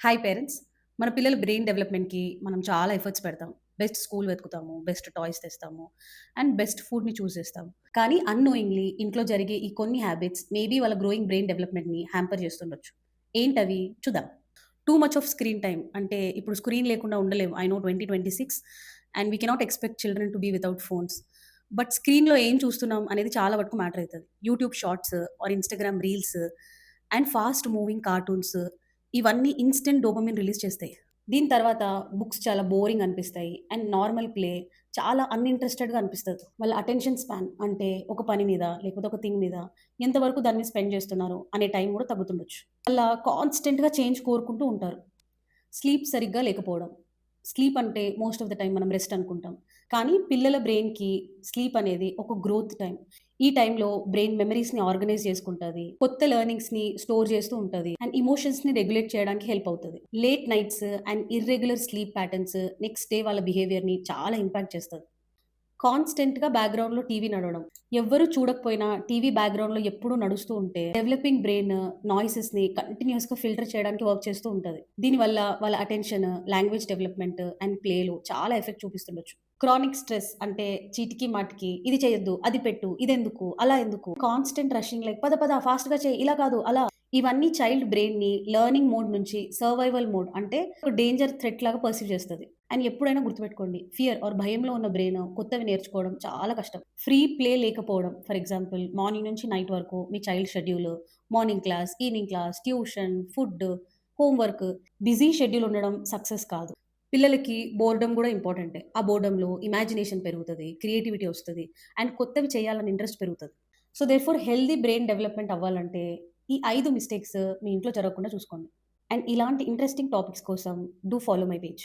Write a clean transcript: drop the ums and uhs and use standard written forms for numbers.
Hi parents. మన పిల్లల brain డెవలప్‌మెంట్‌కి మనం చాలా ఎఫర్ట్స్ పెడతాం. బెస్ట్ స్కూల్ వెతుకుతాము, బెస్ట్ టాయ్స్ తెస్తాము అండ్ బెస్ట్ ఫుడ్‌ని చూస్ చేస్తాము. కానీ అన్‌నోయింగ్‌లీ ఇంట్లో జరిగే ఈ కొన్ని హ్యాబిట్స్ మేబీ వాళ్ళ గ్రోయింగ్ బ్రెయిన్ డెవలప్‌మెంట్‌ని హ్యాంపర్ చేస్తుండొచ్చు. ఏంటవి? చూద్దాం. Too much of screen time అంటే ఇప్పుడు స్క్రీన్ లేకుండా ఉండలేము. I know 2026 and we cannot expect children to be without phones. But స్క్రీన్‌లో ఏం చూస్తున్నాం అనేది చాలా వరకు మ్యాటర్ అయితది. YouTube shorts or Instagram reels and fast moving cartoons ఇవన్నీ ఇన్‌స్టంట్ డోపమైన్ రిలీజ్ చేస్తాయి. దీని తర్వాత బుక్స్ చాలా బోరింగ్ అనిపిస్తాయి. అండ్ నార్మల్ ప్లే చాలా అన్‌ఇంట్రెస్టెడ్‌గా అనిపిస్తది. వాళ్ళ అటెన్షన్ స్పాన్ అంటే ఒక పని మీద లేకపోతే ఒక థింగ్ మీద ఎంతవరకు దాన్ని స్పెండ్ చేస్తున్నారు అనే టైం కూడా తగ్గుతుండొచ్చు. అలా కాన్స్టెంట్‌గా చేంజ్ కోరుకుంటూ ఉంటారు. స్లీప్ సరిగ్గా లేకపోవడం. స్లీప్ అంటే మోస్ట్ ఆఫ్ ద టైమ్ మనం రెస్ట్ అనుకుంటాం. కానీ పిల్లల బ్రెయిన్‌కి స్లీప్ అనేది ఒక గ్రోత్ టైమ్. ఈ టైంలో బ్రెయిన్ మెమరీస్‌ని ఆర్గనైజ్ చేసుకుంటది. కొత్త లెర్నింగ్స్‌ని స్టోర్ చేస్తూ ఉంటది. అండ్ ఎమోషన్స్‌ని రెగ్యులేట్ చేయడానికి హెల్ప్ అవుతది. Late nights and irregular sleep patterns next day వాళ్ళ బిహేవియర్‌ని చాలా ఇంపాక్ట్ చేస్తది. కాన్స్టెంట్‌గా బ్యాక్‌గ్రౌండ్‌లో టీవీ నడవడం. ఎవ్వరు చూడకపోయినా టీవీ బ్యాక్‌గ్రౌండ్‌లో ఎప్పుడూ నడుస్తూ ఉంటే డెవలపింగ్ బ్రెయిన్ నాయిసెస్‌ని కంటిన్యూయస్‌గా ఫిల్టర్ చేయడానికి వర్క్ చేస్తూ ఉంటది. దీనివల్ల వాళ్ళ అటెన్షన్, లాంగ్వేజ్ డెవలప్‌మెంట్ అండ్ ప్లేలో చాలా ఎఫెక్ట్ చూపిస్తుండొచ్చు. క్రానిక్ స్ట్రెస్ అంటే చీటికి మాటికి ఇది చేయొద్దు, అది పెట్టు, ఇదెందుకు, అలా ఎందుకు, కాన్స్టెంట్ రషింగ్ లైక్ పద పద ఫాస్ట్‌గా చెయి, ఇలా కాదు అలా. ఇవన్నీ చైల్డ్ బ్రెయిన్‌ని లెర్నింగ్ మోడ్ నుంచి సర్వైవల్ మోడ్ అంటే ఒక డేంజర్ థ్రెట్ లాగా పర్సీవ్ చేస్తది. అండ్ ఎప్పుడైనా గుర్తుపెట్టుకోండి. ఫియర్ ఆర్ భయంలో ఉన్న బ్రెయిన్ కొత్తవి నేర్చుకోవడం చాలా కష్టం. ఫ్రీ ప్లే లేకపోవడం. ఫర్ ఎగ్జాంపుల్ మార్నింగ్ నుంచి నైట్ వరకు మీ child schedule, morning class, evening class, tuition, food, home work, busy schedule ఉండడం సక్సెస్ కాదు. పిల్లలకి బోర్డమ్ గూడా ఇంపార్టెంటే. ఆ బోర్డమ్‌లో ఇమాజినేషన్ పెరుగుతది. క్రియేటివిటీ వస్తది. అండ్ కొత్తవి చేయాలని ఇంట్రెస్ట్ పెరుగుతది. So, therefore healthy brain development అవ్వాలంటే ఈ 5 మిస్టేక్స్ మీ ఇంట్లో జరగకుండా చూసుకోండి. అండ్ ఇలాంటి ఇంట్రెస్టింగ్ టాపిక్స్ కోసం డూ ఫాలో మై పేజ్.